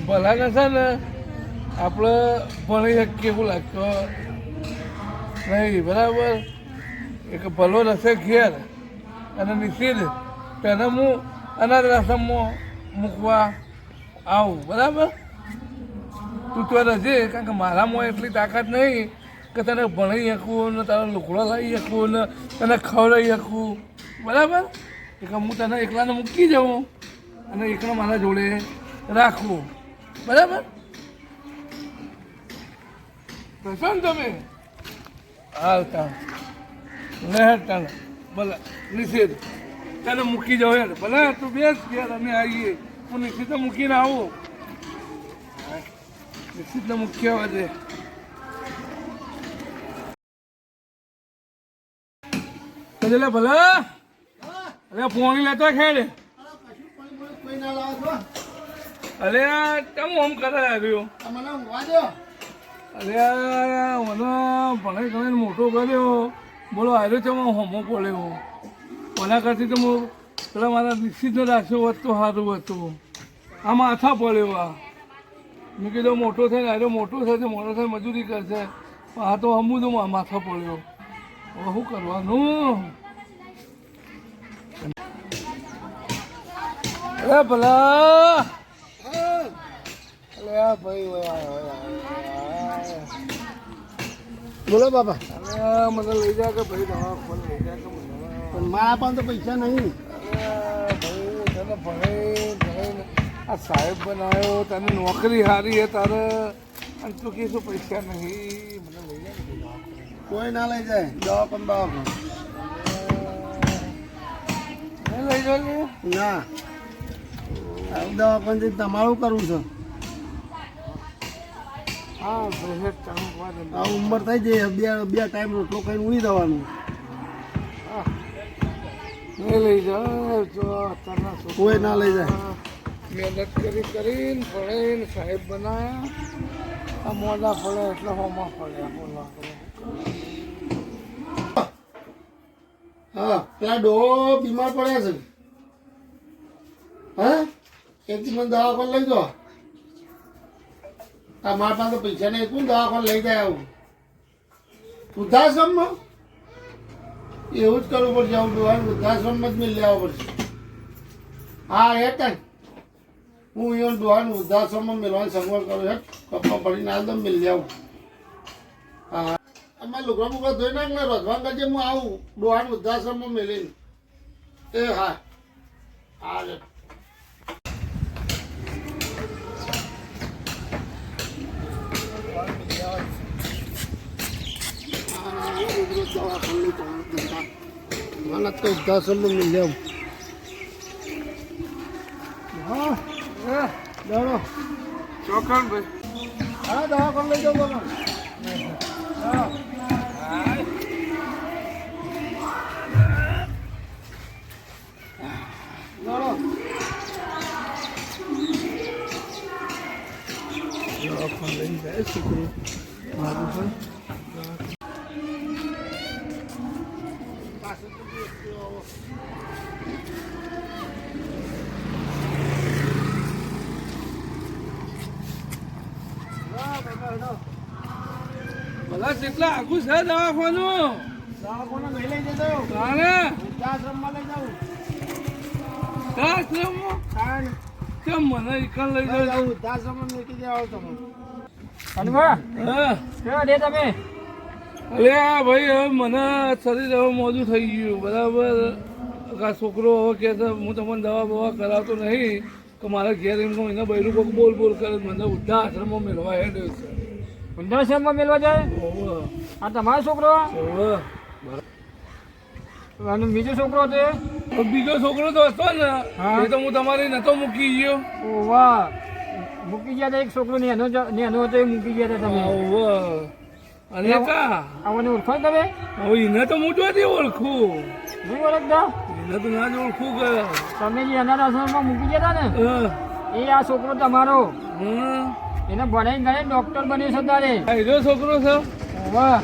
ભલા છે ને આપણે ભણી શકીએ એવું લાગતો નહીં, બરાબર. એક ભલો રસે ઘેર અને નિશ્ચિત તેને હું અનાથ આશ્રમમાં મૂકવા આવું, બરાબર. તું તો રજે, કારણ કે મારામાં એટલી તાકાત નહીં કે તને ભણી શકું ને તારો લુકડો લાવી શકું ને તને ખવડાવી શકું, બરાબર. એટલે હું તને એકલાને મૂકી જાઉં અને એકલા મારા જોડે રાખવું, બરાબર. પ્રસન્ન તમે હાલતા લહેરતા ભલે નિષેધ તને મૂકી જાઉં યાર, ભલે તું બેસ યાર, અમે આવીએ. હું નિશ્ચિતને મૂકીને આવું, નિશ્ચિતને મૂકી આવવા દે. એટલે ભલા અરે પોણી લેતો ખેડ. અરે કેમ આમ કરે આવ્યો? અરે મને ભણે ગણે મોટો કર્યો, બોલો આવ્યો છે હોમો પડ્યો. કોના કરતી તો હું પેલા મારા નિશ્ચિતને રાખ્યો હોત તો સારું હતું. આ માથા પડ્યો. આ મેં કીધું મોટો થઈને આવ્યો, મોટો થશે, મોટો થઈને મજૂરી કરશે. આ તો હમું તો માથા પડ્યો. હવે શું કરવાનું? અરે ભલા અરે ભાઈ બોલો બાપા. અરે મને લઈ જાય કે ભાઈ દવા ફોન લઈ જાય કે પણ મારા પાસે તો પૈસા નહીં. ભાઈ તને ભણે આ સાહેબ બનાવ્યો, તને નોકરી સારી હે તારે, અને તું કીધું પૈસા નહીં. મને લઈ જાય ને કોઈ ના લઈ જાય. દવા પણ લઈ જાવ ના. દવા પણ તમારું કરવું છે. હા ભાઈ કામ કરે. આ ઉંમર થઈ જાય, બે ટાઈમ રોટલો ખાઈને ઉડી જવાનું. નહીં લઈ જાઓ જો અત્યારના કોઈ ના લઈ જાય. મહેનત કરીને ભણીને સાહેબ બનાવ્યા. આ મોડા પડે એટલે હોમાં પડ્યા. બોલા હા પેલા ડો બીમાર પડ્યા છે. હા એથી મને દવાખાને લઈ જાઓ. આ મારા પાસે પૈસા નહીં, કોણ દવાખાને લઈ જાય? આવું વૃદ્ધાશ્રમમાં એવું જ કરવું પડશે. આવું ડોહાને વૃદ્ધાશ્રમમાં જ મેં લેવા પડશે. હા હેઠ હું એવું ડોહાને વૃદ્ધાશ્રમમાં મેળવાની સગવડ કરું. હેઠ કપા ભરીને આ દમ મેળ આવું. હા અમારે લુગડા બુગડા ધોઈ નાખ ને રોધવા કરજે. હું આવું ડોહાને વૃદ્ધાશ્રમમાં મેળીને. એ હા હા રે. મને તો વૃદ્ધાશ્રમમાં મેળ આવું. હા ચાલો ચોકન ભાઈ. હા દવાખાને લઈ જાઓ બાબા. હા ચાલો દવાખાને લઈ જાય છોકરું મારું છે. ભલા કેટલા આખું છે દવાખાનું? દવાખાને નહીં લઈ જતો. તારે વૃદ્ધાશ્રમમાં લઈ જાઉં. આશ્રમમાં કેમ મને એકલ લઈ જાઉં? વૃદ્ધાશ્રમમાં મૂકી દેવા તમે. હા કેવા દે તમે? અરે આ ભાઈ હવે મને શરીર હવે મોજું થઈ ગયું, બરાબર. આ છોકરો હવે કહે છે હું તમને દવા બવા કરાવતો નહીં કે મારા ઘેર એમ કહું એના બૈરું કોઈક બોલ બોલ કરે મને વૃદ્ધાશ્રમમાં મેળવા હેડ્યો છે. વૃદ્ધાશ્રમમાં મેળવા જાય? ઓવે આ તમારો છોકરો? ઓવે. અને બીજો છોકરો છે? બીજો છોકરો તો હતો ને, એ તો હું તમારી નતો મૂકી ગયો. ઓ વાહ, મૂકી ગયા હતા. એક છોકરો નેનો હતો એ મૂકી ગયા હતા તમે. ઓવે. અને કા આવને ઓળખો તમે? હવે એને તો હું જોતી ઓળખું. નહીં ઓળખતા? એને તો ના જ ઓળખું કે તમે જે અનાથ આશ્રમમાં મૂકી ગયા હતા ને, એ આ છોકરો તમારો. એને ભણાઈ ગણે ડોક્ટર બન્યો છે તારે. એનો છોકરો છે? વાહ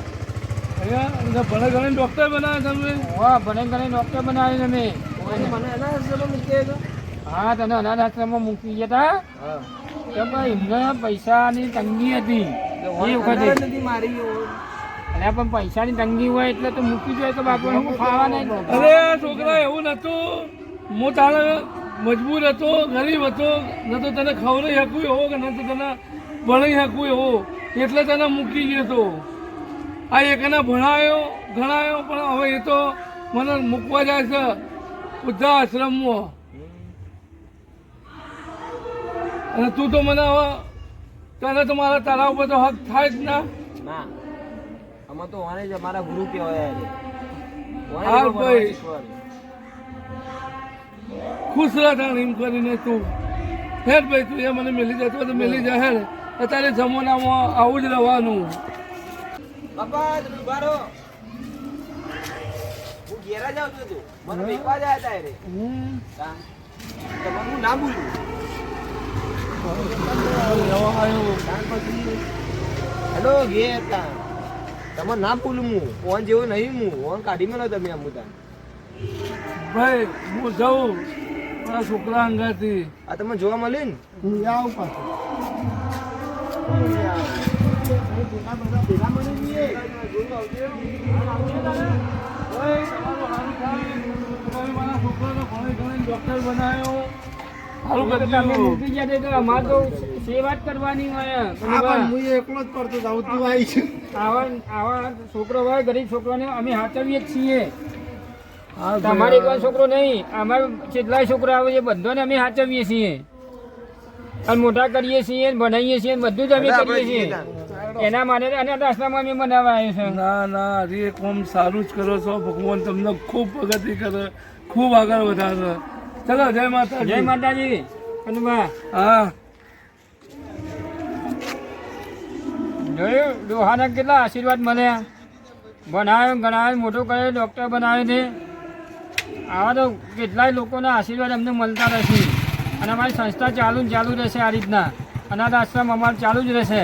ભણે ગણે ડોક્ટર બનાવે તમે? વાહ, ભણાઈ ગણે ડોક્ટર બનાવી તમે. હા, તને અનાથ આશ્રમમાં મૂકી ગયા હતા. તો ભાઈ એમને પૈસાની તંગી હતી એ વખતે અને પણ પૈસાની તંગી હોય એટલે તો મૂકી જોઈએ તો બાપુ હું ખાવા નહીં. અરે છોકરા એવું નતું, હું તારે મજબૂર હતો, ગરીબ હતો, ન તો તને ખવડાવી શકું એવો કે ન તો તને ભણાવી શકું એવો, એટલે તને મૂકી ગયો હતો. આ એકને ભણાયો ગણાયો, પણ હવે એ તો મને મૂકવા જાય છે વૃદ્ધાશ્રમમાં. અને તું તો મને હવે તને તો મારા તારા ઉપર તો હક થાય જ ના. ના અમે તો વાને જ અમારા ગુરુ કહેવાય હા ભાઈ, ખુશ રહે એમ કરીને તું હેર ભાઈ, તું એ મને મેલી જતો તો મેલી જાય હેર. અત્યારે જમાનામાં આવું જ રહેવાનું. બાપા તમે ઉભા રહો, હું ઘેરા જાઉં છું તું મને વેચવા જાય હતા રે તમારું ના બોલ્યું હેલો ઘેર તા તમે ના બોલું હું ફોન જેવો નહીં, હું ફોન કાઢી મેલો તમે આમ મુદ્દા ભાઈ હું જાઉં મારા છોકરા અંગાથી. આ તમે જોવા મળે ને હું આવું પાછું. મારા છોકરાનો ઘણી ડોક્ટર બનાવ્યો, સારું તમે કર્યું. મૂકી ગયા તો અમારે તો સેવા જ કરવાની હોય. હા પણ હું એકલો જ પડતો જાઉં, તું આવી છે. આવા છોકરો હોય ગરીબ છોકરાને અમે હાચવીએ જ છીએ. હા તમારે એકલો છોકરો નહીં, અમારે જેટલાય છોકરા આવે છે બધાને અમે હાચવીએ છીએ અને મોટા કરીએ છીએ, ભણાવીએ છીએ, બધું જ અમે કરીએ છીએ. એના માટે અનાથ આશ્રમમાં અમે બનાવવા આવ્યો છે. ના ના, હરી એક કામ સારું જ કરો છો. ભગવાન તમને ખૂબ પ્રગતિ કરે, ખૂબ આગળ વધારે. ચલો, જય માતાજી. જય માતાજી. કનુભા હા, જોયું ડોહાના કેટલા આશીર્વાદ મળ્યા, ભણાવ્યો ગણાવ્યો, મોટો કર્યો, ડૉક્ટર બનાવ્યો છે. આવા તો કેટલાય લોકોના આશીર્વાદ અમને મળતા રહેશે અને અમારી સંસ્થા ચાલુ ને ચાલુ રહેશે. આ રીતના અનાથ આશ્રમ અમારે ચાલુ જ રહેશે.